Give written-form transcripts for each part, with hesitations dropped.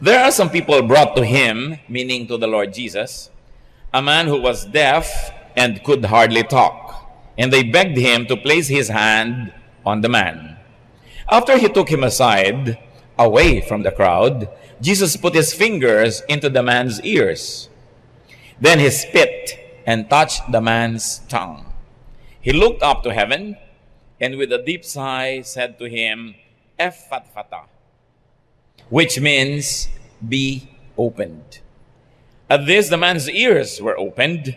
There are some people brought to him, meaning to the Lord Jesus, a man who was deaf and could hardly talk, and they begged him to place his hand on the man. After he took him aside, away from the crowd, Jesus put his fingers into the man's ears. Then he spit and touched the man's tongue. He looked up to heaven, and with a deep sigh said to him, Ephphatha, which means, be opened. At this, the man's ears were opened,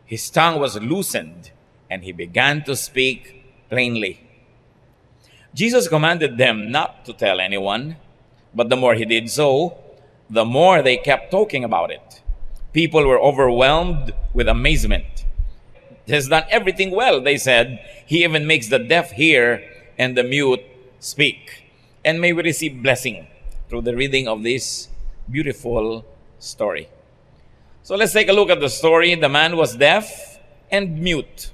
his tongue was loosened, and he began to speak plainly. Jesus commanded them not to tell anyone, but the more he did so, the more they kept talking about it. People were overwhelmed with amazement. He has done everything well, they said. He even makes the deaf hear and the mute speak. And may we receive blessing through the reading of this beautiful story. So let's take a look at the story. The man was deaf and mute.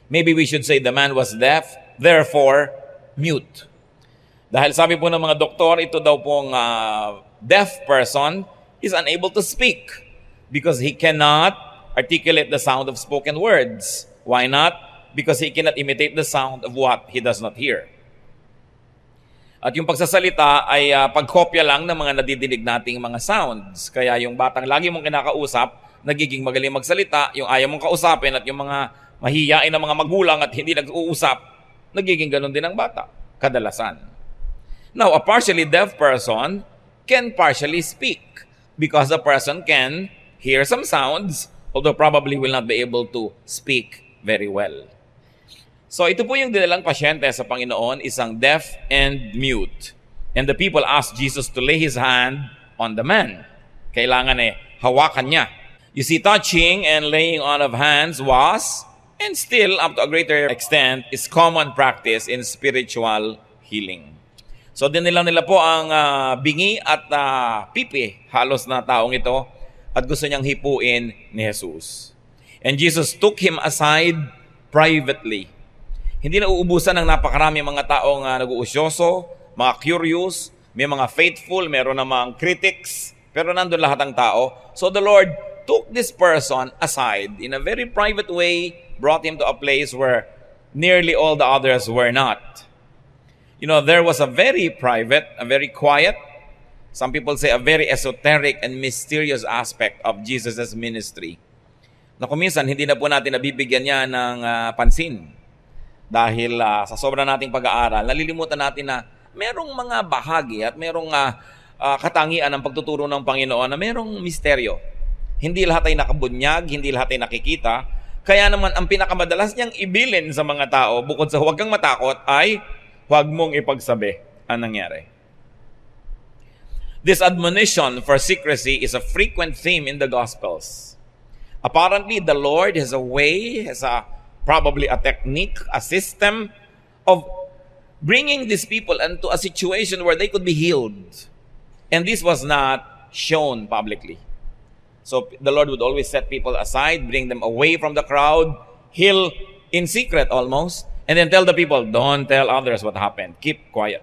Maybe we should say the man was deaf, therefore mute. Dahil sabi po ng mga doktor, ito daw pong deaf person is unable to speak because he cannot articulate the sound of spoken words. Why not? Because he cannot imitate the sound of what he does not hear. At yung pagsasalita ay pagkopya lang ng mga nadidinig nating mga sounds. Kaya yung batang lagi mong kinakausap, nagiging magaling magsalita. Yung ayaw mong kausapin at yung mga mahihiyain na mga magulang at hindi nag-uusap, nagiging ganun din ang bata, kadalasan. Now, a partially deaf person can partially speak because a person can hear some sounds, although probably will not be able to speak very well. So ito po yung dinalang pasyente sa Panginoon, isang deaf and mute. And the people asked Jesus to lay his hand on the man. Kailangan hawakan niya. You see, touching and laying on of hands was, and still up to a greater extent, is common practice in spiritual healing. So dinilang nila po ang bingi at pipi, halos na taong ito, at gusto niyang hipuin ni Jesus. And Jesus took him aside privately. Hindi na uubusan ng napakarami mga taong nag-uusyoso, mga curious, may mga faithful, meron namang critics, pero nandun lahat ng tao. So the Lord took this person aside in a very private way, brought him to a place where nearly all the others were not. You know, there was a very private, a very quiet, some people say a very esoteric and mysterious aspect of Jesus' ministry. Na kuminsan, hindi na po natin nabibigyan niya ng pansin. Dahil sa sobra nating pag-aaral, nalilimutan natin na merong mga bahagi at merong katangian ng pagtuturo ng Panginoon na merong misteryo. Hindi lahat ay nakabunyag, hindi lahat ay nakikita. Kaya naman, ang pinakamadalas niyang ibilin sa mga tao, bukod sa huwag kang matakot, ay huwag mong ipagsabi ang nangyari. This admonition for secrecy is a frequent theme in the Gospels. Apparently, the Lord has a way, probably a technique, a system of bringing these people into a situation where they could be healed. And this was not shown publicly. So the Lord would always set people aside, bring them away from the crowd, heal in secret almost, and then tell the people, don't tell others what happened. Keep quiet.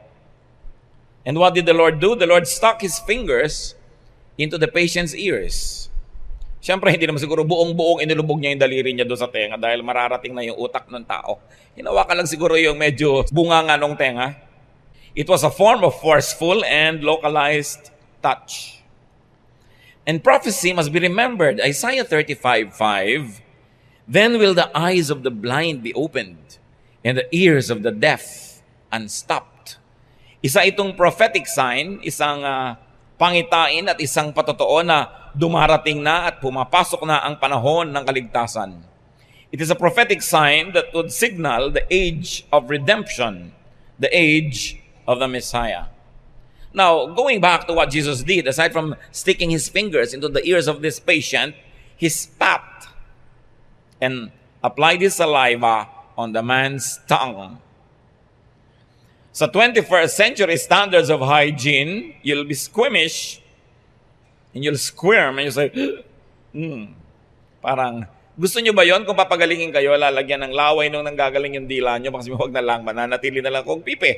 And what did the Lord do? The Lord stuck his fingers into the patient's ears. Siyempre, hindi naman siguro buong-buong inilubog niya yung daliri niya doon sa tenga dahil mararating na yung utak ng tao. Hinawakan lang siguro yung medyo bunganga ng tenga. It was a form of forceful and localized touch. And prophecy must be remembered. Isaiah 35:5, then will the eyes of the blind be opened and the ears of the deaf unstopped. Isa itong prophetic sign, isang pangitain at isang patotoo na dumarating na at pumapasok na ang panahon ng kaligtasan. It is a prophetic sign that would signal the age of redemption, the age of the Messiah. Now, going back to what Jesus did, aside from sticking his fingers into the ears of this patient, he spat and applied his saliva on the man's tongue. Sa 21st century standards of hygiene, you'll be squeamish and you'll squirm and you'll say, parang, gusto nyo ba yon? Kung papagalingin kayo, lalagyan ng laway nung nanggagaling yung dila nyo, kasi huwag na lang, mananatili na lang kung pipi.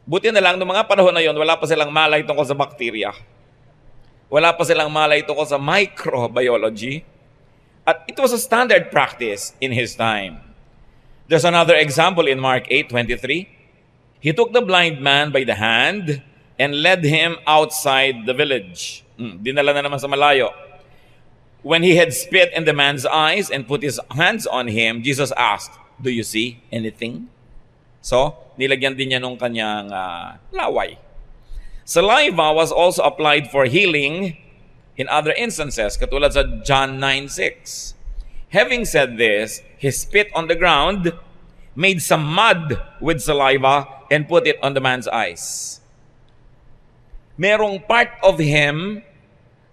Buti na lang, noong mga panahon na yon, wala pa silang malay tungkol sa bakterya. Wala pa silang malay tungkol sa microbiology. At it was a standard practice in his time. There's another example in Mark 8:23. He took the blind man by the hand and led him outside the village. Dinala na naman sa malayo. When he had spit in the man's eyes and put his hands on him, Jesus asked, "Do you see anything?" So, nilagyan din niya nung kanyang laway. Saliva was also applied for healing in other instances, katulad sa John 9:6. Having said this, he spit on the ground, made some mud with saliva, and put it on the man's eyes. Merong part of him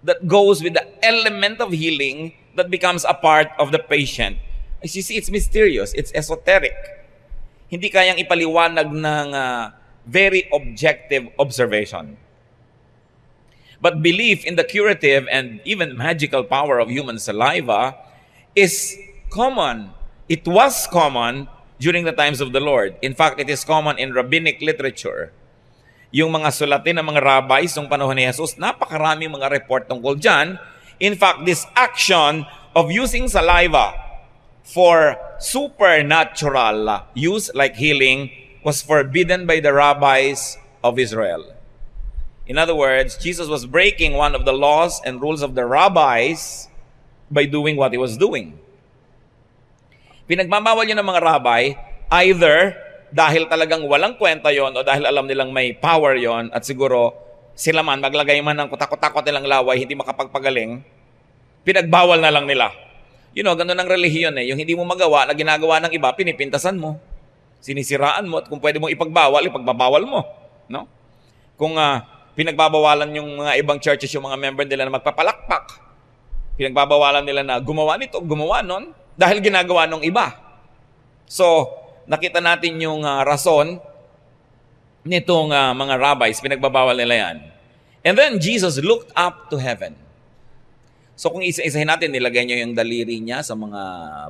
that goes with the element of healing that becomes a part of the patient. As you see, it's mysterious, it's esoteric. Hindi kayang ipaliwanag ng very objective observation. But belief in the curative and even magical power of human saliva is common. It was common during the times of the Lord. In fact, it is common in rabbinic literature. Yung mga sulatin ng mga rabbis nung panahon ni Jesus, napakaraming mga report tungkol dyan. In fact, this action of using saliva for supernatural use like healing was forbidden by the rabbis of Israel. In other words, Jesus was breaking one of the laws and rules of the rabbis by doing what he was doing. Pinagbabawal yun ng mga rabbi, either dahil talagang walang kwenta yon o dahil alam nilang may power yon at siguro sila man maglagay man ng kutakot-takot nilang laway, hindi makapagpagaling, pinagbawal na lang nila. You know, ganun ang relihiyon eh. Yung hindi mo magawa na ginagawa ng iba, pinipintasan mo. Sinisiraan mo at kung pwede mong ipagbawal, ipagbabawal mo. No? Kung pinagbabawalan yung mga ibang churches, yung mga member nila na magpapalakpak, pinagbabawalan nila na gumawa nito, gumawa nun, dahil ginagawa ng iba. So, nakita natin yung rason nitong mga rabbis, pinagbabawal nila yan. And then, Jesus looked up to heaven. So, kung isa-isahin natin, nilagay niya yung daliri niya sa mga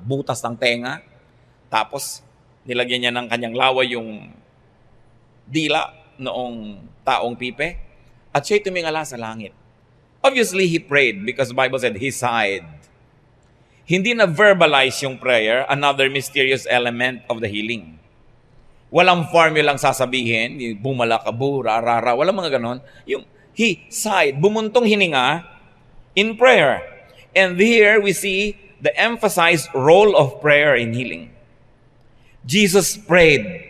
butas ng tenga, tapos, nilagyan niya ng kanyang laway yung dila noong taong pipe, at siya'y tumingala sa langit. Obviously, he prayed because the Bible said he sighed. Hindi na verbalize yung prayer, another mysterious element of the healing. Walang formulang sasabihin, bumalakabu, rarara, walang mga ganon. Yung he sighed, bumuntong hininga in prayer. And here we see the emphasized role of prayer in healing. Jesus prayed.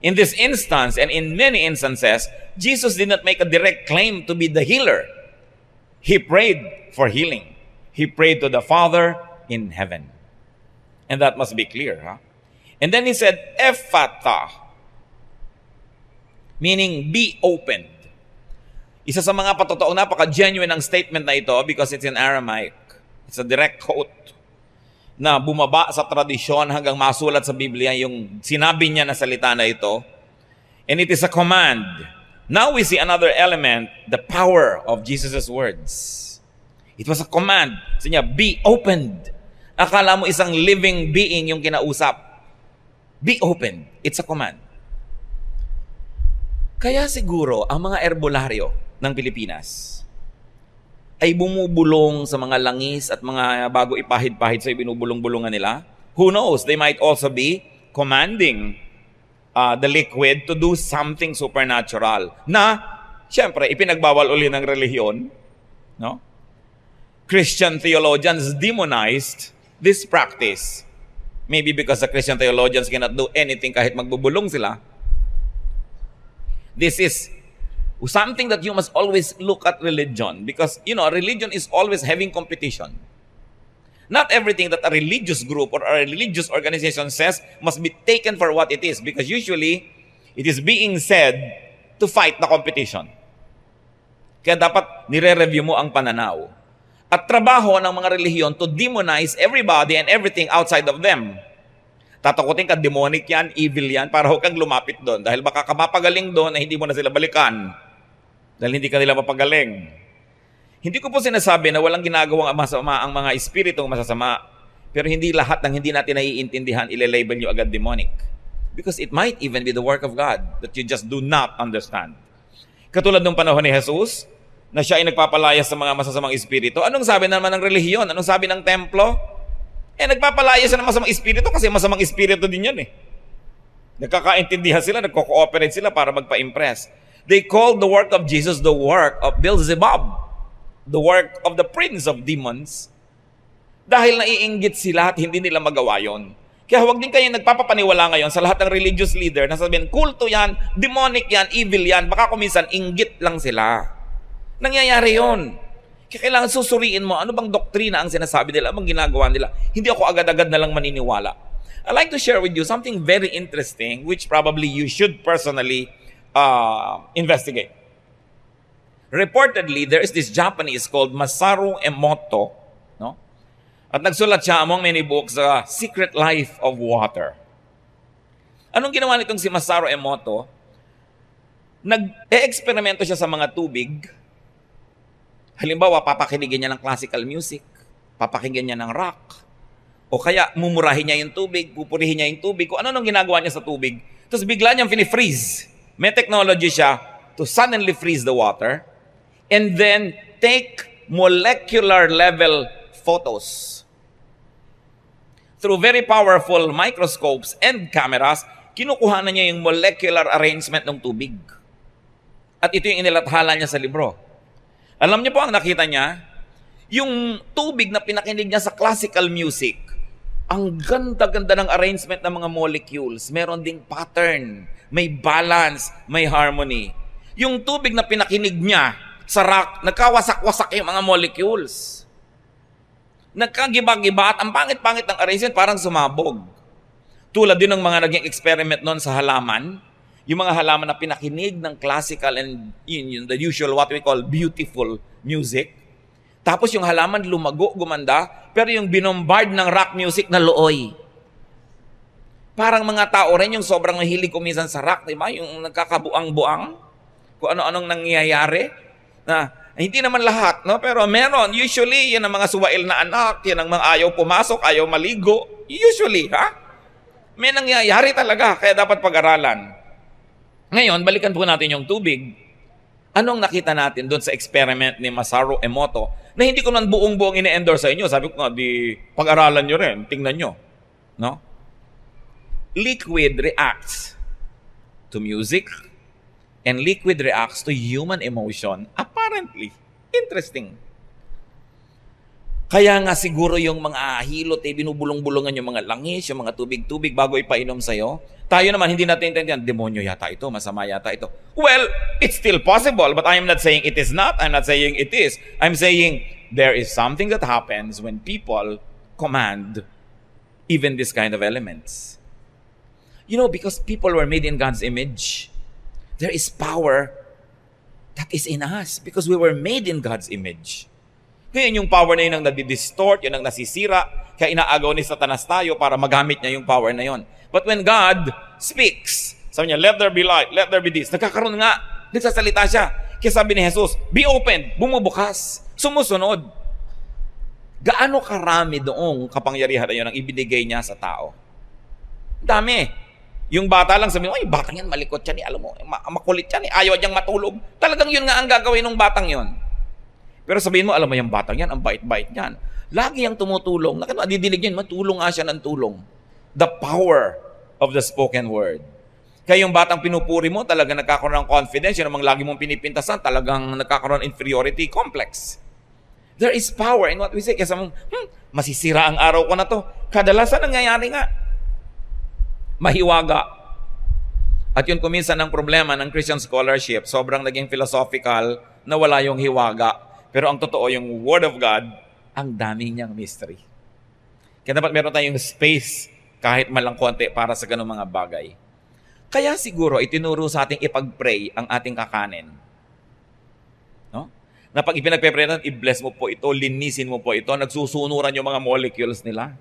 In this instance, and in many instances, Jesus did not make a direct claim to be the healer. He prayed for healing. He prayed to the Father in heaven. And that must be clear. Huh? And then he said, Ephata, meaning be opened. Isa sa mga patotoong napaka-genuine ang statement na ito because it's in Aramaic. It's a direct quote na bumaba sa tradisyon hanggang masulat sa Biblia yung sinabi niya na salita na ito. And it is a command. Now we see another element, the power of Jesus' words. It was a command. Sabi niya, be opened. Akala mo isang living being yung kinausap. Be opened. It's a command. Kaya siguro, ang mga herbolaryo ng Pilipinas ay bumubulong sa mga langis at mga bago ipahid-pahid sa binubulong-bulungan nila. Who knows? They might also be commanding the liquid to do something supernatural na, syempre, ipinagbawal uli ng relihiyon. No? Christian theologians demonized this practice. Maybe because the Christian theologians cannot do anything kahit magbubulong sila. This is something that you must always look at religion because, you know, religion is always having competition. Not everything that a religious group or a religious organization says must be taken for what it is because usually it is being said to fight the competition. Kaya dapat nire-review mo ang pananaw. At trabaho ng mga relihiyon to demonize everybody and everything outside of them. Tatakutin ka, demonic yan, evil yan, para huwag kang lumapit doon. Dahil baka ka mapagaling doon na hindi mo na sila balikan. Dahil hindi ka nila mapagaling. Hindi ko po sinasabi na walang ginagawang masama ang mga espiritong masasama. Pero hindi lahat ng hindi natin naiintindihan, ile-label nyo agad demonic. Because it might even be the work of God that you just do not understand. Katulad nung panahon ni Jesus, na siya ay nagpapalayas sa mga masasamang espiritu. Anong sabi naman ng relihiyon? Anong sabi ng templo? Nagpapalayas siya ng masamang espiritu kasi masamang espiritu din yan eh. Nagkakaintindihan sila, nagko-cooperate sila para magpa-impress. They called the work of Jesus the work of Beelzebub, the work of the prince of demons. Dahil naiinggit sila at hindi nila magawa yon. Kaya huwag din kayo nagpapapaniwala ngayon sa lahat ng religious leader na sabihin, kulto yan, demonic yan, evil yan, baka kuminsan inggit lang sila. Nangyayari yon. Kaya kailangan susuriin mo, ano bang doktrina ang sinasabi nila, ang ginagawa nila. Hindi ako agad-agad na lang maniniwala. I'd like to share with you something very interesting which probably you should personally investigate. Reportedly, there is this Japanese called Masaru Emoto, no? At nagsulat siya among many books, Secret Life of Water. Anong ginawa nitong si Masaru Emoto? Nag-e-eksperimento siya sa mga tubig. Halimbawa, papakinigin niya ng classical music, papakinggan niya ng rock, o kaya mumurahin niya yung tubig, pupurihin niya yung tubig, kung ano nang ginagawa niya sa tubig. Tapos bigla niyang fini-freeze. May technology siya to suddenly freeze the water and then take molecular level photos. Through very powerful microscopes and cameras, kinukuha na niya yung molecular arrangement ng tubig. At ito yung inilathala niya sa libro. Alam niyo po ang nakita niya? Yung tubig na pinakinig niya sa classical music, ang ganda-ganda ng arrangement ng mga molecules. Meron ding pattern, may balance, may harmony. Yung tubig na pinakinig niya sa rock, nagkawasak-wasak yung mga molecules. Nagkagiba-giba at ang pangit-pangit ng arrangement parang sumabog. Tulad din ng mga naging experiment noon sa halaman, yung mga halaman na pinakinig ng classical and the usual what we call beautiful music. Tapos yung halaman lumago, gumanda, pero yung binombard ng rock music na looy. Parang mga tao rin yung sobrang mahilig kuminsan sa rock, di ba? Yung nagkakabuang-buang, kung ano-anong nangyayari. Na hindi naman lahat, no? Pero meron. Usually, yan ang mga suwail na anak, yan ang mga ayaw pumasok, ayaw maligo. Usually, ha? May nangyayari talaga, kaya dapat pag-aralan. Ngayon, balikan po natin yung tubig. Anong nakita natin doon sa experiment ni Masaru Emoto na hindi ko man buong-buong ine-endorse sa inyo? Sabi ko nga, di pag-aralan nyo rin, tingnan nyo. No? Liquid reacts to music and liquid reacts to human emotion. Apparently. Interesting. Kaya nga siguro yung mga hilot, binubulong-bulungan yung mga langis, yung mga tubig-tubig bago ipainom sa'yo. Tayo naman, hindi natin intindihan, demonyo yata ito, masama yata ito. Well, it's still possible, but I am not saying it is not. I'm not saying it is. I'm saying there is something that happens when people command even this kind of elements. You know, because people were made in God's image, there is power that is in us because we were made in God's image. Ngayon yung power na yun ang nadidistort, yun ang nasisira, kaya inaagaw ni Satanas tayo para magamit niya yung power na yun. But when God speaks, sabi niya, let there be light, let there be this. Nagkakaroon nga, nagsasalita siya. Kaya sabi ni Jesus, be open, bumubukas, sumusunod. Gaano karami doong kapangyarihan na yun ang ibinigay niya sa tao? Dami. Yung bata lang sabi, ay, batang yan, malikot yan, alam mo, makulit yan, ayaw niyang matulog. Talagang yun nga ang gagawin ng batang yun. Pero sabihin mo, alam mo yung batang yan, ang bait-bait yan. Lagi yung tumutulong. Nadidinig yun, matulong nga siya ng tulong. The power of the spoken word. Kaya yung batang pinupuri mo, talagang nagkakaroon ng confidence. Yun namang lagi mong pinipintasan, talagang nagkakaroon ng inferiority complex. There is power in what we say. Kaya sabi mo, masisira ang araw ko na to. Kadalasan nangyayari nga. Mahiwaga. At yun kuminsan ang problema ng Christian scholarship. Sobrang naging philosophical na wala yung hiwaga. Pero ang totoo, yung Word of God, ang dami niyang mystery. Kaya dapat meron tayong space kahit malang konti para sa ganung mga bagay. Kaya siguro itinuro sa ating ipag-pray ang ating kakanin. No? Na pag ipinagpe-pray natin, i-bless mo po ito, linisin mo po ito, nagsusunuran yung mga molecules nila.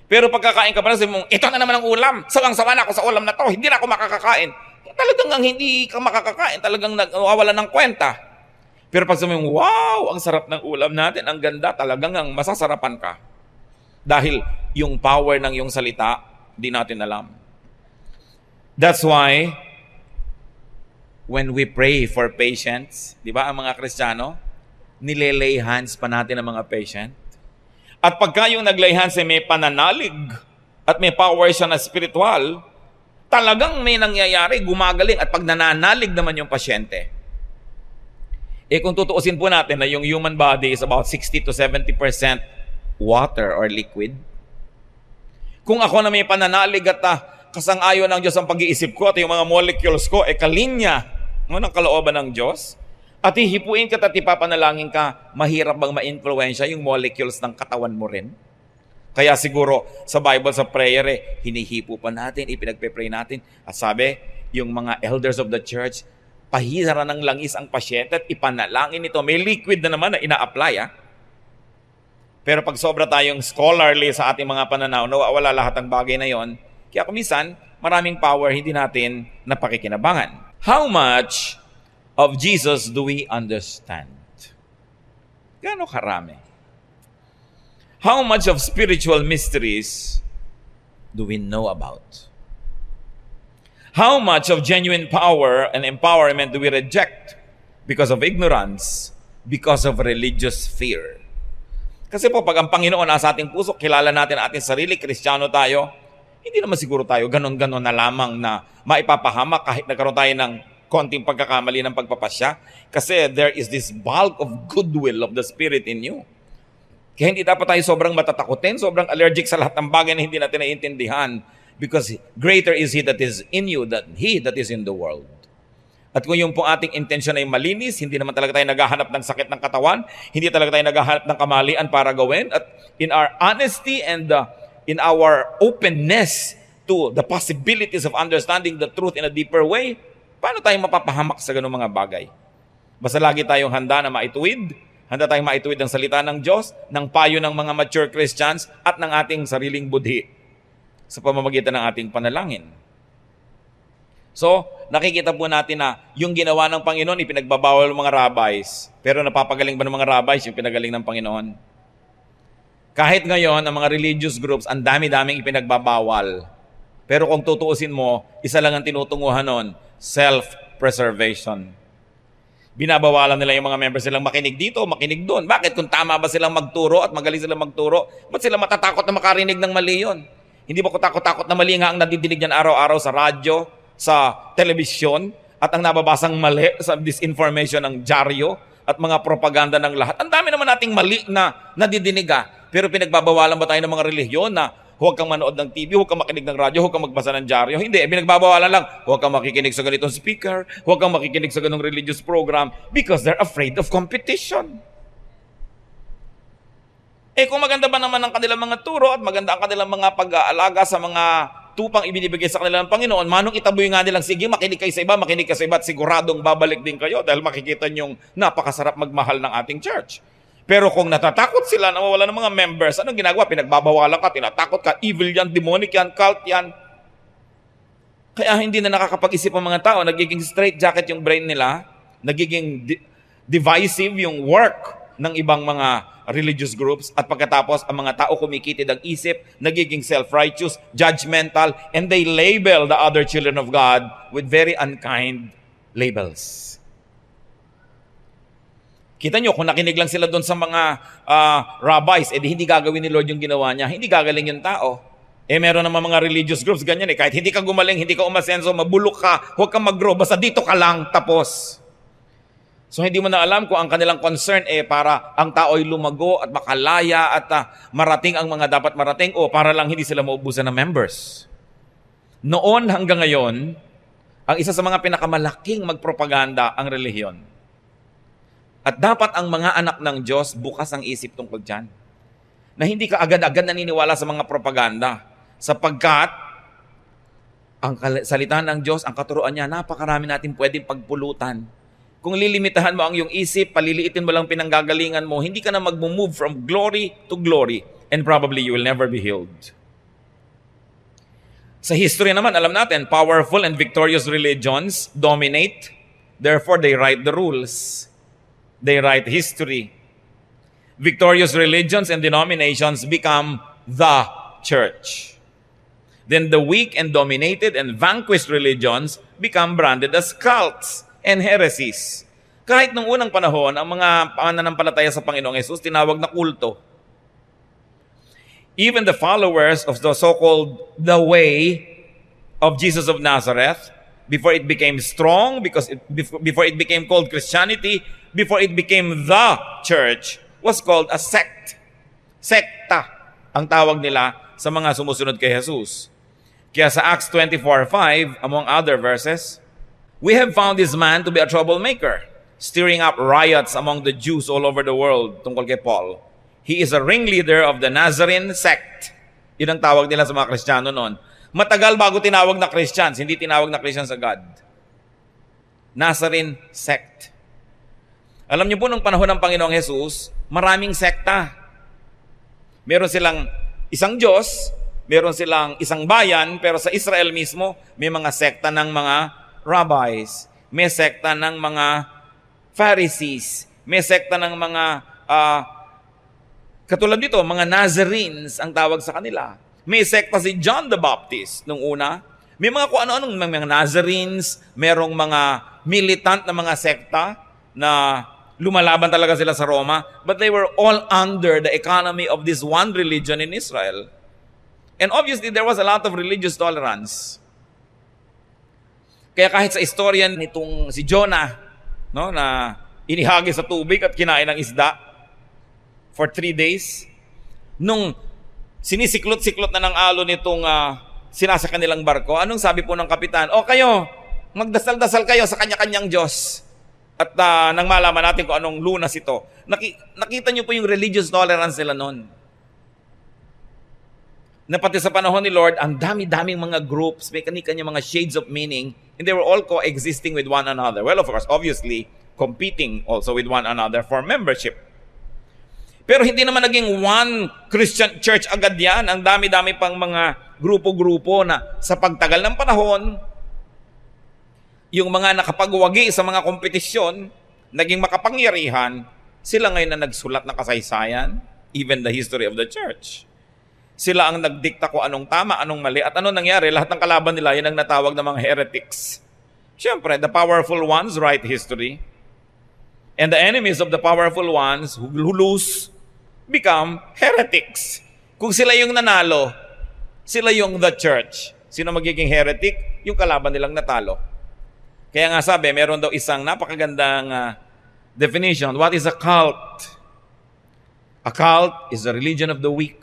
Pero pagkakain ka pa na, sabi mong, ito na naman ang ulam, sawang-sawa na ako sa ulam na to, hindi na ako makakakain. Talagang hindi ka makakakain, talagang nawawala ng kwenta. Pero pag sabi mong, wow, ang sarap ng ulam natin, ang ganda, talagang ang masasarapan ka. Dahil yung power ng iyong salita, di natin alam. That's why, when we pray for patients, di ba ang mga Kristiyano, nilelay hands pa natin ang mga patient. At pagka yung naglay hands ay may pananalig at may power siya na spiritual, talagang may nangyayari, gumagaling. At pag nananalig naman yung pasyente, kung tutuusin po natin na yung human body is about 60 to 70% water or liquid, kung ako na may pananalig at kasang-ayon ng Diyos ang pag-iisip ko at yung mga molecules ko, kalinya ng kalooban ng Diyos, at hihipuin ka at ipapanalangin ka, mahirap bang ma-influensya yung molecules ng katawan mo rin? Kaya siguro sa Bible, sa prayer, hinihipo pa natin, ipinagpe-pray natin. At sabi, yung mga elders of the church, pahira ng langis ang pasyente at ipanalangin ito. May liquid na naman na ina-apply. Pero pag sobra tayong scholarly sa ating mga pananaw, nawawala lahat ng bagay na yon. Kaya kumisan, maraming power hindi natin napakikinabangan. How much of Jesus do we understand? Gaano karami? How much of spiritual mysteries do we know about? How much of genuine power and empowerment do we reject because of ignorance, because of religious fear? Kasi po, pag ang Panginoon nasa ating puso, kilala natin ating sarili, Kristiyano tayo, hindi naman siguro tayo ganon-ganon na lamang na maipapahamak kahit nagkaroon tayo ng konting pagkakamali ng pagpapasya. Kasi there is this bulk of goodwill of the Spirit in you. Kaya hindi dapat tayo sobrang matatakutin, sobrang allergic sa lahat ng bagay na hindi natin naiintindihan. Because greater is He that is in you than he that is in the world. At kung yung pong ating intensyon ay malinis, hindi naman talaga tayo naghahanap ng sakit ng katawan, hindi talaga tayo naghahanap ng kamalian para gawin, at in our honesty and in our openness to the possibilities of understanding the truth in a deeper way, paano tayo mapapahamak sa ganung mga bagay? Basta lagi tayong handa na maituwid, handa tayong maituwid ng salita ng Diyos, ng payo ng mga mature Christians, at ng ating sariling budhi sa pamamagitan ng ating panalangin. So, nakikita po natin na yung ginawa ng Panginoon, ipinagbabawal ng mga rabbis. Pero napapagaling ba ng mga rabbis yung pinagaling ng Panginoon? Kahit ngayon, ang mga religious groups, ang dami-daming ipinagbabawal. Pero kung tutuusin mo, isa lang ang tinutunguhan nun, self-preservation. Binabawalan nila yung mga members silang makinig dito, makinig doon. Bakit? Kung tama ba silang magturo at magaling silang magturo, ba't sila matatakot na makarinig ng mali yun? Hindi ba ko takot-takot na mali nga ang nadidinig niyan araw-araw sa radyo, sa telebisyon, at ang nababasang mali sa disinformation ng dyaryo at mga propaganda ng lahat? Ang dami naman nating mali na nadidinig. Pero pinagbabawalan ba tayo ng mga relihiyon na huwag kang manood ng TV, huwag kang makinig ng radyo, huwag kang magbasa ng dyaryo? Hindi, pinagbabawalan lang, huwag kang makikinig sa ganitong speaker, huwag kang makikinig sa ganitong religious program, because they're afraid of competition. Kung maganda ba naman ang kanilang mga turo at maganda ang kanilang mga pag-aalaga sa mga tupang ibinibigay sa kanilang Panginoon, manong itaboy nga nilang, sige, makinig kayo sa iba, makinig kayo sa iba, at siguradong babalik din kayo dahil makikita niyong napakasarap magmahal ng ating church. Pero kung natatakot sila na mawala ng mga members, anong ginagawa? Pinagbabawalan ka, tinatakot ka, evil yan, demonic yan, cult yan. Kaya hindi na nakakapag-isip ang mga tao, nagiging straight jacket yung brain nila, nagiging divisive yung work ng ibang mga religious groups, at pagkatapos ang mga tao kumikitid ang isip, nagiging self-righteous, judgmental, and they label the other children of God with very unkind labels. Kita nyo, kung nakinig lang sila doon sa mga rabbis, hindi gagawin ni Lord yung ginawa niya, hindi gagaling yung tao. Meron naman mga religious groups ganyan kahit hindi ka gumaling, hindi ka umasenso, mabulok ka, huwag kang mag-grow, basta dito ka lang, tapos. So hindi mo na alam kung ang kanilang concern para ang tao ay lumago at makalaya at marating ang mga dapat marating, o para lang hindi sila maubusan ng members. Noon hanggang ngayon, ang isa sa mga pinakamalaking magpropaganda ang relihiyon. At dapat ang mga anak ng Diyos bukas ang isip tungkol dyan. Na hindi ka agad-agad naniniwala sa mga propaganda. Sapagkat ang salita ng Diyos, ang katuruan niya, napakarami natin pwedeng pagpulutan. Kung lilimitahan mo ang iyong isip, paliliitin mo lang pinanggagalingan mo, hindi ka na mag-move from glory to glory, and probably you will never be healed. Sa history naman, alam natin, powerful and victorious religions dominate, therefore they write the rules. They write history. Victorious religions and denominations become the church. Then the weak and dominated and vanquished religions become branded as cults and heresies. Kahit nung unang panahon, ang mga pananampalataya sa Panginoong Hesus tinawag na kulto. Even the followers of the so-called the way of Jesus of Nazareth, before it became strong, before it became called Christianity, before it became the church, was called a sect. Sekta ang tawag nila sa mga sumusunod kay Jesus. Kaya sa Acts 24:5, among other verses, we have found this man to be a troublemaker, stirring up riots among the Jews all over the world, tungkol kay Paul. He is a ringleader of the Nazarene sect. Yun ang tawag nila sa mga Kristiyano noon. Matagal bago tinawag na Christians, hindi tinawag na Christians agad. Nazarene sect. Alam niyo po, nung panahon ng Panginoong Jesus, maraming sekta. Meron silang isang Diyos, meron silang isang bayan, pero sa Israel mismo, may mga sekta ng mga rabbis, may sekta ng mga Pharisees, may sekta ng mga, katulad dito, mga Nazarenes ang tawag sa kanila. May sekta si John the Baptist nung una. May mga kung ano-anong mga Nazarenes, merong mga militant na mga sekta na lumalaban talaga sila sa Roma, but they were all under the economy of this one religion in Israel. And obviously, there was a lot of religious tolerance. Kaya kahit sa istorya nitong si Jonah, no, na inihagi sa tubig at kinain ng isda for 3 days, nung sinisiklot-siklot na ng alon nitong sinasakyan nilang barko, anong sabi po ng kapitan? O kayo, magdasal-dasal kayo sa kanya-kanyang Diyos. At nang malaman natin kung anong lunas ito, nakita niyo po yung religious tolerance nila noon. Na pati sa panahon ni Lord, ang dami-daming mga groups, may kanya-kanya mga shades of meaning, and they were all coexisting with one another. Well, of course, obviously, competing also with one another for membership. Pero hindi naman naging one Christian church agad yan. Ang dami-dami pang mga grupo-grupo na sa pagtagal ng panahon, yung mga nakapagwagi sa mga kompetisyon, naging makapangyarihan, sila ngayon na nagsulat na kasaysayan, even the history of the church. Sila ang nagdikta kung anong tama, anong mali, at ano nangyari, lahat ng kalaban nila, yun ang natawag ng mga heretics. Siyempre, the powerful ones write history, and the enemies of the powerful ones who lose become heretics. Kung sila yung nanalo, sila yung the church. Sino magiging heretic? Yung kalaban nilang natalo. Kaya nga sabi, meron daw isang napakagandang definition. What is a cult? A cult is a religion of the weak.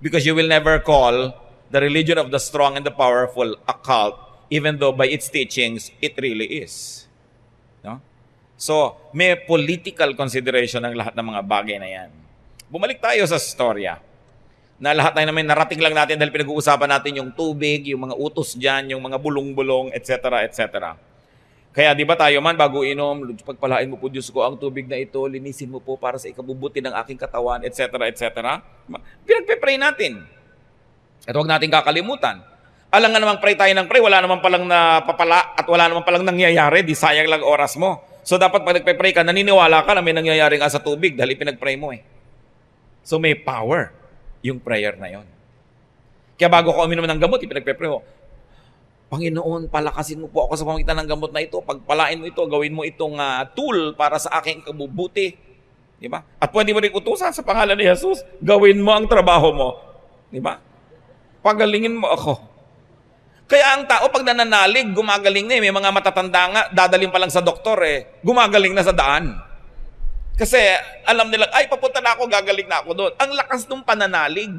Because you will never call the religion of the strong and the powerful a cult, even though by its teachings, it really is. No? So, may political consideration ng lahat ng mga bagay na yan. Bumalik tayo sa storya. Na lahat tayo naman narating lang natin dahil pinag-uusapan natin yung tubig, yung mga utos dyan, yung mga bulong-bulong, etc., etc. Kaya di ba tayo man, bago inom, pagpalain mo po Diyos ko ang tubig na ito, linisin mo po para sa ikabubuti ng aking katawan, etc., etc. Pinagpe-pray natin. At huwag natin kakalimutan. Alam nga namang pray tayo ng pray, wala naman palang napapala at wala naman palang nangyayari, di sayang lang oras mo. So dapat pag nagpe-pray ka, naniniwala ka na may nangyayari nga sa tubig dahil pinag-pray mo eh. So may power yung prayer na yon. Kaya bago ko uminom ng gamot, pinagpe-pray mo, Panginoon, palakasin mo po ako sa pamagitan ng gamot na ito. Pagpalain mo ito, gawin mo itong tool para sa aking kabubuti. Di ba? At pwede mo rin utusan sa pangalan ni Jesus, gawin mo ang trabaho mo. Di ba? Pagalingin mo ako. Kaya ang tao, pag nananalig, gumagaling na eh. May mga matatanda nga, dadaling pa lang sa doktor eh. Gumagaling na sa daan. Kasi alam nila, ay, papunta na ako, gagaling na ako doon. Ang lakas ng pananalig.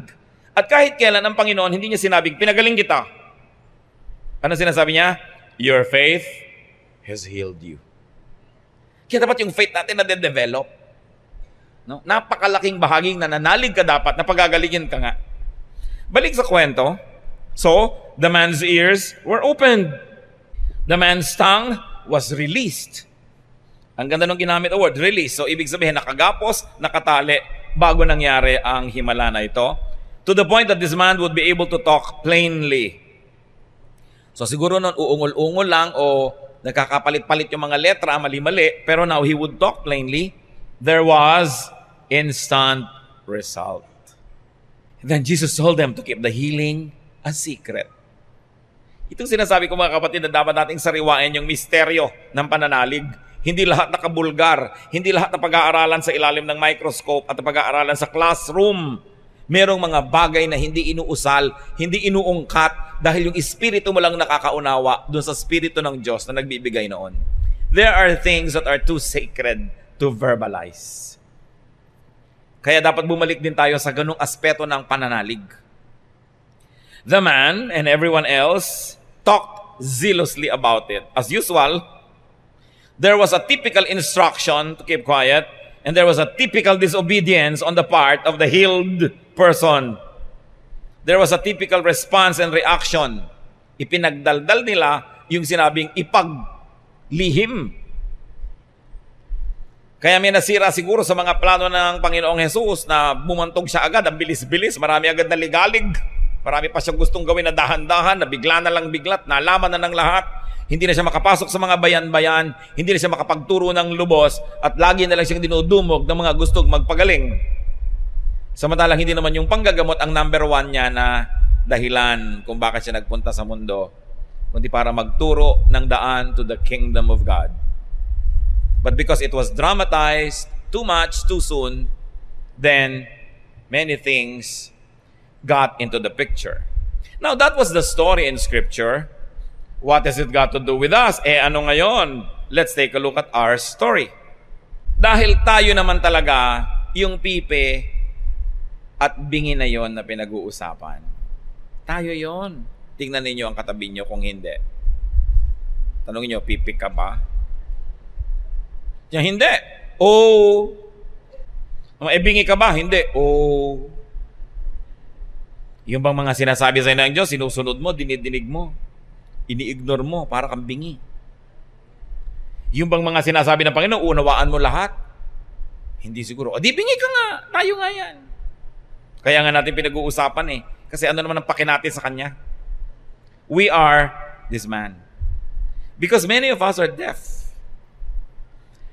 At kahit kailan ang Panginoon, hindi niya sinabing, pinagaling kita. Ano sinasabi niya? Your faith has healed you. Kaya dapat yung faith natin na de-develop. No? Napakalaking bahaging nananalig ka dapat na pagagalingin ka nga. Balik sa kwento. So, the man's ears were opened. The man's tongue was released. Ang ganda nung ginamit ang word, release. So, ibig sabihin, nakagapos, nakatali, bago nangyari ang himala na ito. To the point that this man would be able to talk plainly. So siguro noon uungol-ungol lang o nagkakapalit-palit yung mga letra, mali-mali, pero now he would talk plainly. There was instant result. Then Jesus told them to keep the healing a secret. Itong sinasabi ko mga kapatid na dapat nating sariwain yung misteryo ng pananalig. Hindi lahat nakabulgar, hindi lahat na pag-aaralan sa ilalim ng microscope at pag-aaralan sa classroom. Merong mga bagay na hindi inuusal, hindi inuungkat dahil yung espiritu mo lang nakakaunawa dun sa espiritu ng Diyos na nagbibigay noon. There are things that are too sacred to verbalize. Kaya dapat bumalik din tayo sa ganung aspeto ng pananalig. The man and everyone else talked zealously about it. As usual, there was a typical instruction to keep quiet, and there was a typical disobedience on the part of the healed person. There was a typical response and reaction. Ipinagdaldal nila yung sinabing ipaglihim. Kaya may nasira siguro sa mga plano ng Panginoong Jesus na bumantog siya agad, ang bilis-bilis, marami agad na ligalig. Marami pa siyang gustong gawin na dahan-dahan, na bigla na lang biglat, nalaman na ng lahat. Hindi na siya makapasok sa mga bayan-bayan, hindi na siya makapagturo ng lubos, at lagi na lang siyang dinudumog ng mga gustong magpagaling. Samantalang hindi naman yung panggagamot ang number one niya na dahilan kung bakit siya nagpunta sa mundo, kundi para magturo ng daan to the kingdom of God. But because it was dramatized too much, too soon, then many things got into the picture. Now, that was the story in Scripture. What has it got to do with us? Ano ngayon? Let's take a look at our story. Dahil tayo naman talaga yung pipe at bingi na yon na pinag-uusapan. Tayo yon. Tingnan ninyo ang katabi nyo kung hindi. Tanungin nyo, pipi ka ba? Yan, hindi. Oh. Bingi ka ba? Hindi. Oh. Yung bang mga sinasabi sa inyo ng Diyos, sinusunod mo, dinidinig mo, ini-ignore mo, para kang bingi. Yung bang mga sinasabi ng Panginoon, unawaan mo lahat? Hindi siguro. Di bingi ka nga, tayo nga yan. Kaya nga natin pinag-uusapan kasi ano naman ang pake natin sa Kanya? We are this man. Because many of us are deaf.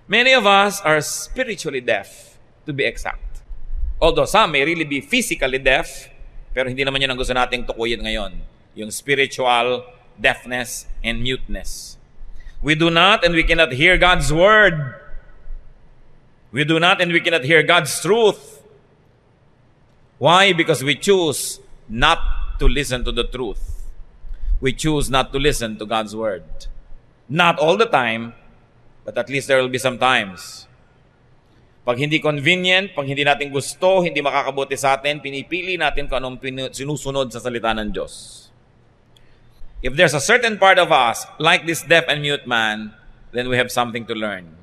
Many of us are spiritually deaf, to be exact. Although some may really be physically deaf, pero hindi naman yun ang gusto nating tukuyin ngayon. Yung spiritual deafness and muteness. We do not and we cannot hear God's word. We do not and we cannot hear God's truth. Why? Because we choose not to listen to the truth. We choose not to listen to God's word. Not all the time, but at least there will be some times. Pag hindi convenient, pag hindi natin gusto, hindi makakabuti sa atin, pinipili natin kung anong sinusunod sa salita ng Diyos. If there's a certain part of us, like this deaf and mute man, then we have something to learn.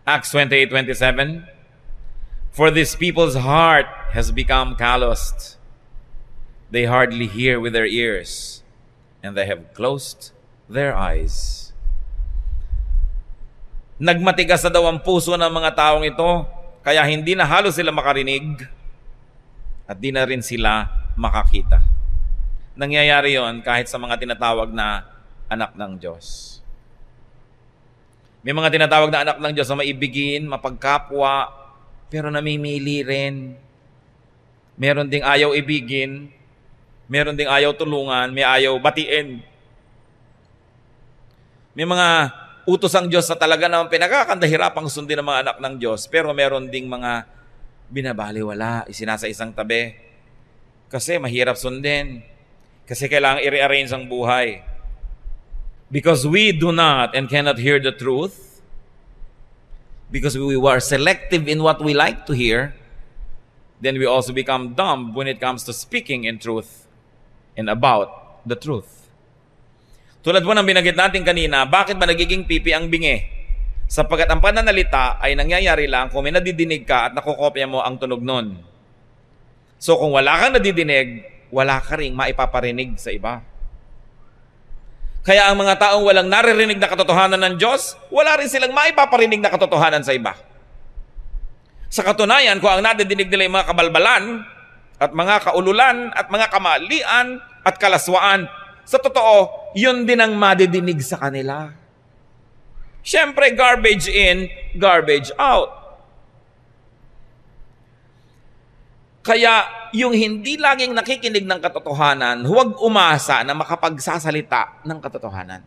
Acts 28:27. For this people's heart has become calloused. They hardly hear with their ears, and they have closed their eyes. Nagmatigas na daw ang puso ng mga taong ito, kaya hindi na halos sila makarinig at di na rin sila makakita. Nangyayari yon kahit sa mga tinatawag na anak ng Diyos. May mga tinatawag na anak ng Diyos na maibigin, mapagkapwa, pero namimili rin. Meron ding ayaw ibigin, meron ding ayaw tulungan, may ayaw batiin. May mga utos ang Diyos na talaga naman pinakakandahirapang sundin ng mga anak ng Diyos, pero meron ding mga binabaliwala, isinasa isang tabi. Kasi mahirap sundin. Kasi kailangan i-rearrange ang buhay. Because we do not and cannot hear the truth, because we were selective in what we like to hear, then we also become dumb when it comes to speaking in truth and about the truth. Tulad po ng binanggit natin kanina, bakit ba nagiging pipi ang bingi? Sapagkat ang pananalita ay nangyayari lang kung may nadidinig ka at nakokopya mo ang tunog nun. So kung wala kang nadidinig, wala ka ring maipaparinig sa iba. Kaya ang mga taong walang naririnig na katotohanan ng Diyos, wala rin silang maipaparinig na katotohanan sa iba. Sa katunayan, kung ang nadidinig nila yung mga kabalbalan at mga kaululan at mga kamalian at kalaswaan, sa totoo, yun din ang madidinig sa kanila. Siyempre, garbage in, garbage out. Kaya yung hindi laging nakikinig ng katotohanan, huwag umasa na makapagsasalita ng katotohanan.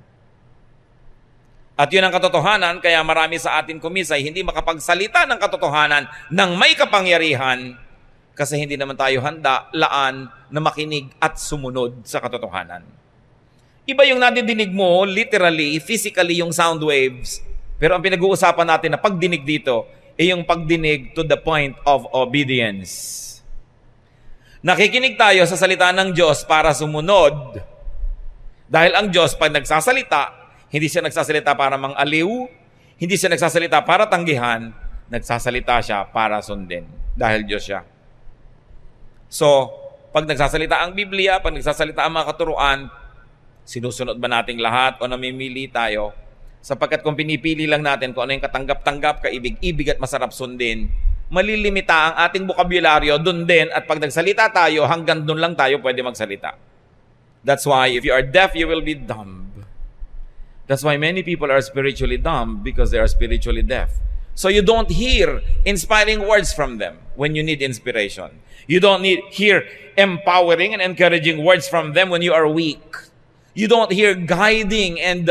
At yun ang katotohanan, kaya marami sa atin kumisay hindi makapagsalita ng katotohanan ng may kapangyarihan kasi hindi naman tayo handa, laan na makinig at sumunod sa katotohanan. Iba yung nadidinig mo, literally, physically yung sound waves, pero ang pinag-uusapan natin na pagdinig dito ay yung pagdinig to the point of obedience. Nakikinig tayo sa salita ng Diyos para sumunod. Dahil ang Diyos, pag nagsasalita, hindi siya nagsasalita para mang-aliw, hindi siya nagsasalita para tanggihan, nagsasalita siya para sundin. Dahil Diyos siya. So, pag nagsasalita ang Biblia, pag nagsasalita ang mga katuruan, sinusunod ba nating lahat o namimili tayo? Sapagkat kung pinipili lang natin kung ano yung katanggap-tanggap, kaibig-ibig at masarap sundin, malilimita ang ating bokabularyo dun din at pag nagsalita tayo, hanggang dun lang tayo pwede magsalita. That's why if you are deaf, you will be dumb. That's why many people are spiritually dumb because they are spiritually deaf. So you don't hear inspiring words from them when you need inspiration. You don't hear empowering and encouraging words from them when you are weak. You don't hear guiding and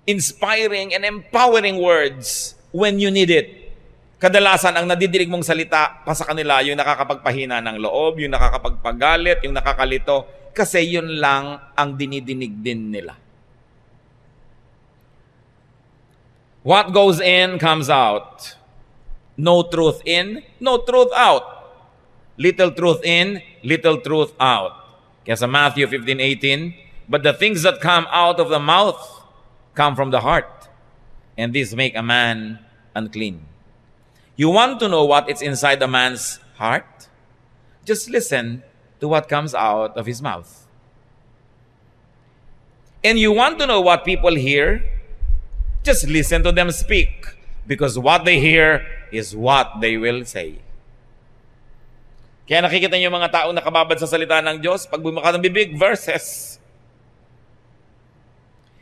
inspiring and empowering words when you need it. Kadalasan, ang nadidinig mong salita pa sa kanila, yung nakakapagpahina ng loob, yung nakakapagpagalit, yung nakakalito, kasi yun lang ang dinidinig din nila. What goes in comes out. No truth in, no truth out. Little truth in, little truth out. Kaya sa Matthew 15:18, but the things that come out of the mouth come from the heart, and these make a man unclean. You want to know what is inside a man's heart? Just listen to what comes out of his mouth. And you want to know what people hear? Just listen to them speak, because what they hear is what they will say. Kaya nakikita niyo yung mga taong nakababad sa salita ng Diyos, pag bumaka ng bibig, verses.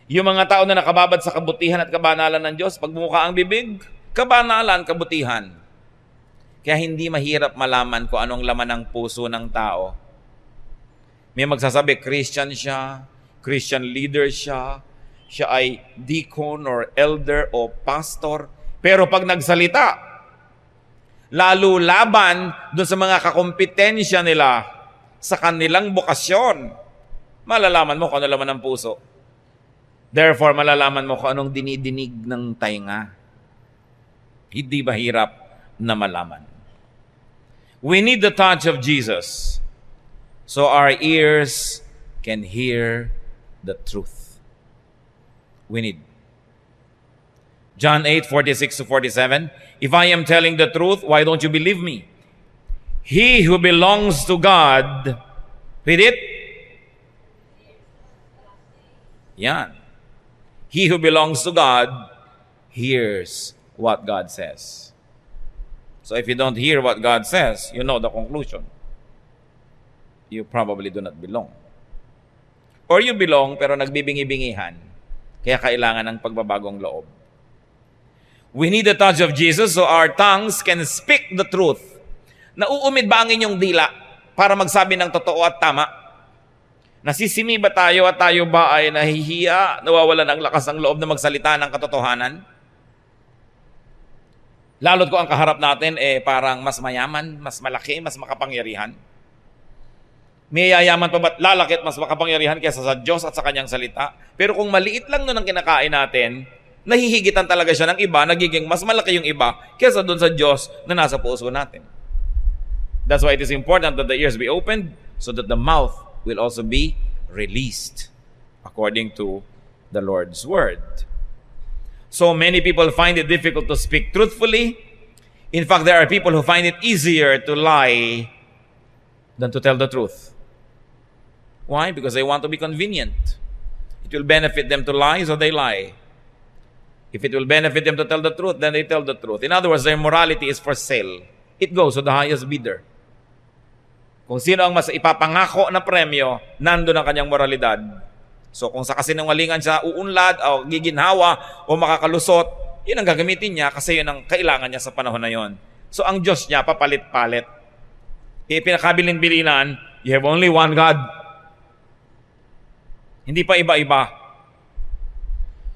Yung mga tao na nakababad sa kabutihan at kabanalan ng Diyos, pag bumuka ang bibig, kabanalan, kabutihan. Kaya hindi mahirap malaman kung anong laman ng puso ng tao. May magsasabi, Christian siya, Christian leader siya, siya ay deacon or elder o pastor. Pero pag nagsalita, lalo laban doon sa mga kakompetensya nila sa kanilang bokasyon, malalaman mo kung ano laman ng puso. Therefore, malalaman mo kung anong dinidinig ng tainga. Hindi mahirap na malaman. We need the touch of Jesus so our ears can hear the truth. We need. John 8:46-47, if I am telling the truth, why don't you believe me? He who belongs to God, read it? Yan. He who belongs to God hears what God says. So if you don't hear what God says, you know the conclusion. You probably do not belong. Or you belong pero nagbibingi-bingihan. Kaya kailangan ng pagbabagong loob. We need the touch of Jesus so our tongues can speak the truth. Nauumid ba ang inyong dila para magsabi ng totoo at tama? Nasisimi ba tayo at tayo ba ay nahihiya, nawawalan ng lakas ng loob na magsalita ng katotohanan? Lalo't kung ang kaharap natin parang mas mayaman, mas malaki, mas makapangyarihan. May yayaman pa ba't lalaki at mas makapangyarihan kaysa sa Diyos at sa kanyang salita? Pero kung maliit lang nun ang kinakain natin, nahihigitan talaga siya ng iba, nagiging mas malaki yung iba kaysa doon sa Diyos na nasa puso natin. That's why it is important that the ears be opened so that the mouth will also be released according to the Lord's word. So many people find it difficult to speak truthfully. In fact, there are people who find it easier to lie than to tell the truth. Why? Because they want to be convenient. It will benefit them to lie, so they lie. If it will benefit them to tell the truth, then they tell the truth. In other words, their morality is for sale. It goes to the highest bidder. Kung sino ang mas ipapangako na premyo, nandun ang kanyang moralidad. So kung sa kasinungalingan siya uunlad o giginhawa o makakalusot, yun ang gagamitin niya kasi yun ang kailangan niya sa panahon na yun. So ang Diyos niya, papalit-palit. Pinakabilin-bilinan, you have only one God. Hindi pa iba-iba.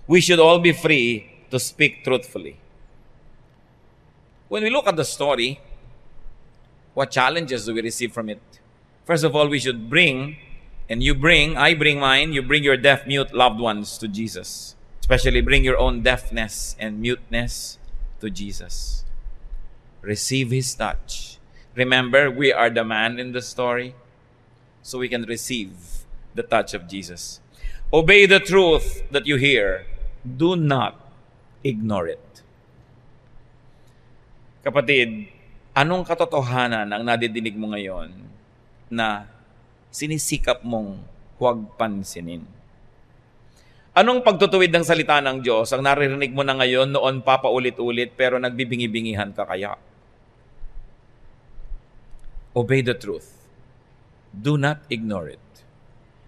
We should all be free to speak truthfully. When we look at the story, what challenges do we receive from it? First of all, we should bring, and you bring, I bring mine, you bring your deaf, mute loved ones to Jesus. Especially bring your own deafness and muteness to Jesus. Receive His touch. Remember, we are the man in the story, so we can receive the touch of Jesus. Obey the truth that you hear. Do not ignore it. Kapatid, anong katotohanan ang nadidinig mo ngayon na sinisikap mong huwag pansinin? Anong pagtutuwid ng salita ng Diyos ang naririnig mo na ngayon, noon pa paulit-ulit, pero nagbibingi-bingihan ka kaya? Obey the truth. Do not ignore it.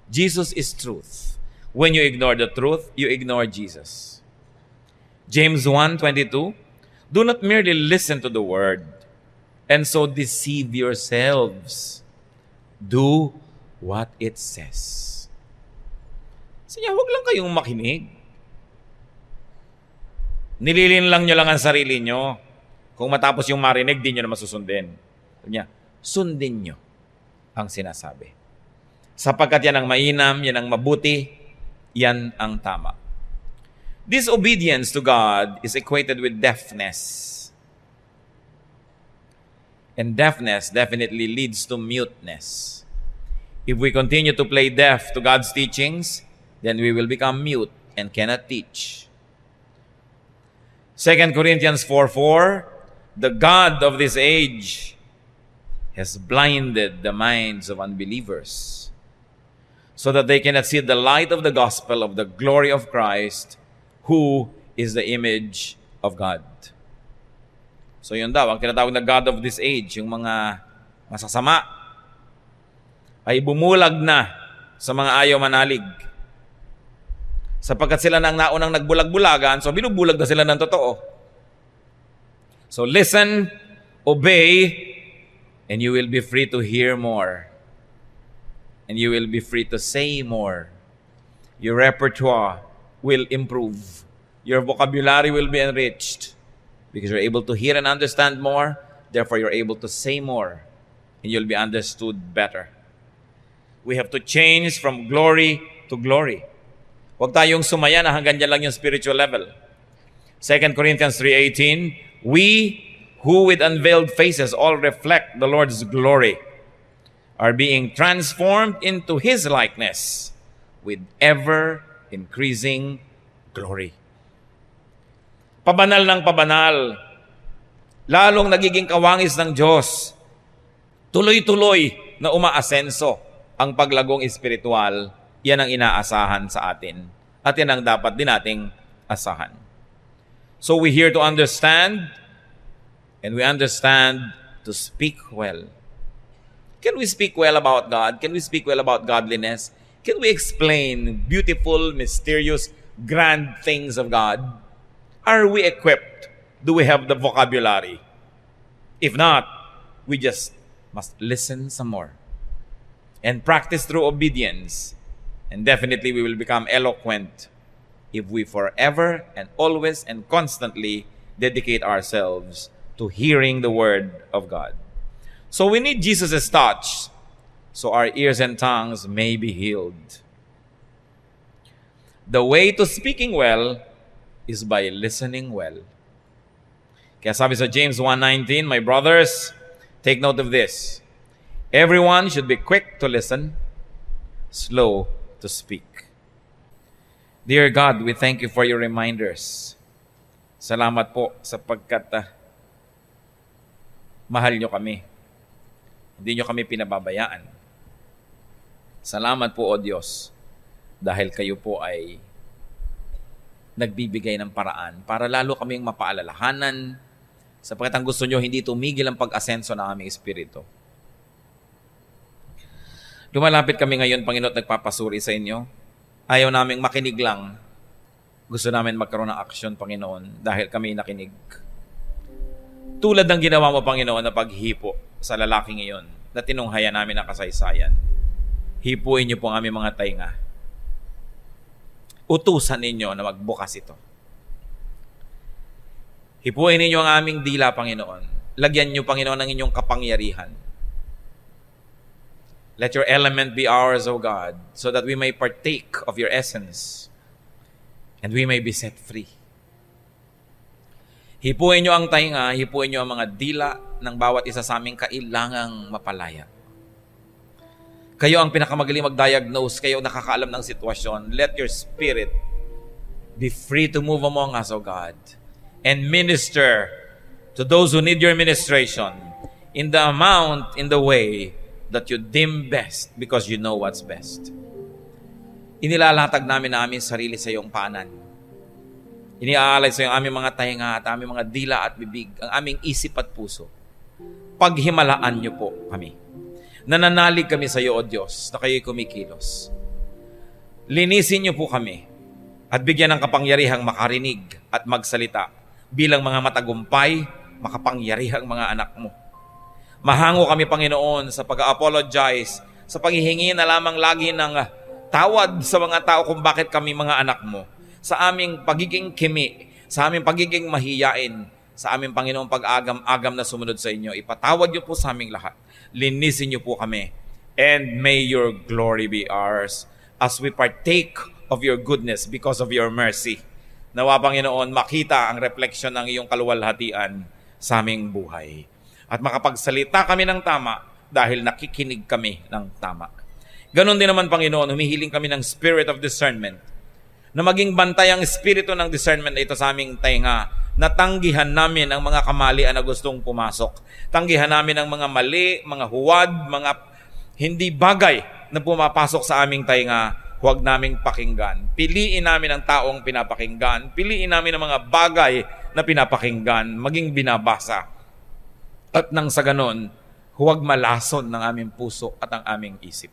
Jesus is truth. When you ignore the truth, you ignore Jesus. James 1:22, do not merely listen to the word and so deceive yourselves. Do what it says. Sabi niya, huwag lang kayong makinig. Nililin lang nyo lang ang sarili nyo. Kung matapos yung marinig, di nyo na masusundin. Sabi niya, sundin nyo ang sinasabi. Sapagkat yan ang mainam, yan ang mabuti, yan ang tama. Disobedience to God is equated with deafness. And deafness definitely leads to muteness. If we continue to play deaf to God's teachings, then we will become mute and cannot teach. 2 Corinthians 4:4, the God of this age has blinded the minds of unbelievers so that they cannot see the light of the gospel of the glory of Christ, who is the image of God. So yun daw, ang tinatawag na God of this age, yung mga masasama, ay bumulag na sa mga ayaw manalig. Sapagkat sila na ang naunang nagbulag-bulagan, so binubulag na sila ng totoo. So listen, obey, and you will be free to hear more. And you will be free to say more. Your repertoire will improve. Your vocabulary will be enriched because you're able to hear and understand more. Therefore, you're able to say more and you'll be understood better. We have to change from glory to glory. Huwag tayong sumaya na hanggang dyan lang yung spiritual level. 2 Corinthians 3:18, we who with unveiled faces all reflect the Lord's glory are being transformed into His likeness with ever-increasing glory. Pabanal ng pabanal, lalong nagiging kawangis ng Diyos, tuloy-tuloy na umaasenso ang paglagong espiritual. Yan ang inaasahan sa atin at yan ang dapat din nating asahan. So we're here to understand, and we understand to speak well. Can we speak well about God? Can we speak well about godliness? Can we explain beautiful, mysterious, grand things of God? Are we equipped? Do we have the vocabulary? If not, we just must listen some more and practice through obedience. And definitely we will become eloquent if we forever and always and constantly dedicate ourselves to hearing the word of God. So we need Jesus' touch so our ears and tongues may be healed. The way to speaking well is by listening well. Kaya sabi sa James 1:19, my brothers, take note of this. Everyone should be quick to listen, slow to speak. Dear God, we thank you for your reminders. Salamat po sapagkat mahal nyo kami. Hindi nyo kami pinababayaan. Salamat po, O Diyos, dahil kayo po ay nagbibigay ng paraan para lalo kaming mapaalalahanan sapagkat ang gusto nyo hindi tumigil ang pag-asenso ng aming espiritu. Lumalapit kami ngayon, Panginoon, at nagpapasuri sa inyo. Ayaw naming makinig lang. Gusto namin magkaroon ng aksyon, Panginoon, dahil kami nakinig. Tulad ng ginawa mo, Panginoon, na paghipo sa lalaking iyon na tinunghayan namin ang kasaysayan. Hipuin niyo po ang aming mga tainga. Utusan ninyo na magbukas ito. Hipuin ninyo ang aming dila, Panginoon. Lagyan niyo, Panginoon, ng inyong kapangyarihan. Let your element be ours, O God, so that we may partake of your essence and we may be set free. Hipuin niyo ang tainga, hipuin niyo ang mga dila ng bawat isa sa aming kailangang mapalaya. Kayo ang pinakamagaling mag-diagnose, kayo ang nakakaalam ng sitwasyon. Let your spirit be free to move among us, O God, and minister to those who need your ministration in the amount, in the way that you deem best because you know what's best. Inilalatag namin na aming sarili sa iyong paanan. Iniaalay sa iyong aming mga tainga at aming mga dila at bibig, ang aming isip at puso. Paghimalaan niyo po kami. Nananalig kami sa iyo, O Diyos, na kayo'y kumikilos. Linisin niyo po kami at bigyan ng kapangyarihang makarinig at magsalita bilang mga matagumpay, makapangyarihang mga anak mo. Mahango kami, Panginoon, sa pag-apologize, sa paghihingi na lamang lagi ng tawad sa mga tao kung bakit kami mga anak mo, sa aming pagiging kimi, sa aming pagiging mahiyain, sa aming Panginoon pag-agam-agam na sumunod sa inyo. Ipatawad niyo po sa aming lahat. Linisin niyo po kami. And may your glory be ours as we partake of your goodness because of your mercy. Nawa, Panginoon, makita ang refleksyon ng iyong kaluwalhatian sa aming buhay. At makapagsalita kami ng tama dahil nakikinig kami ng tama. Ganon din naman, Panginoon, humihiling kami ng spirit of discernment na maging bantay ang espiritu ng discernment na ito sa aming tainga. Natanggihan namin ang mga kamalian na gustong pumasok. Tanggihan namin ang mga mali, mga huwad, mga hindi bagay na pumapasok sa aming tainga. Huwag naming pakinggan. Piliin namin ang taong pinapakinggan. Piliin namin ang mga bagay na pinapakinggan, maging binabasa. At nang sa ganon, huwag malason ng aming puso at ang aming isip.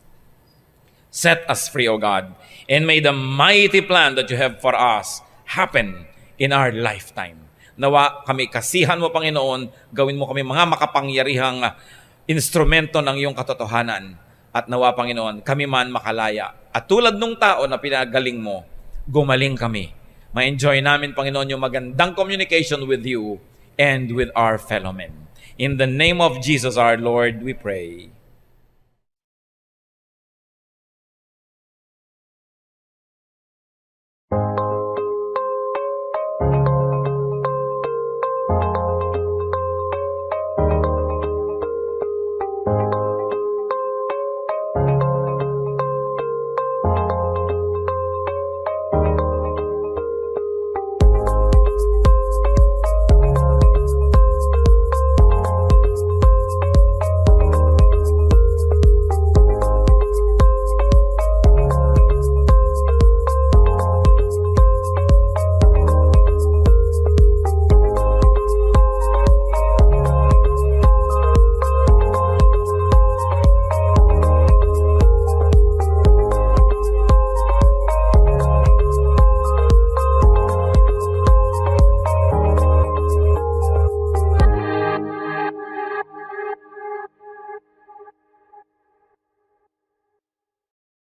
Set us free, O God, and may the mighty plan that you have for us happen in our lifetime. Nawa kami kasihan mo, Panginoon, gawin mo kami mga makapangyarihang instrumento ng iyong katotohanan. At nawa, Panginoon, kami man makalaya. At tulad nung tao na pinagaling mo, gumaling kami. Ma-enjoy namin, Panginoon, yung magandang communication with you and with our fellow men. In the name of Jesus our Lord, we pray.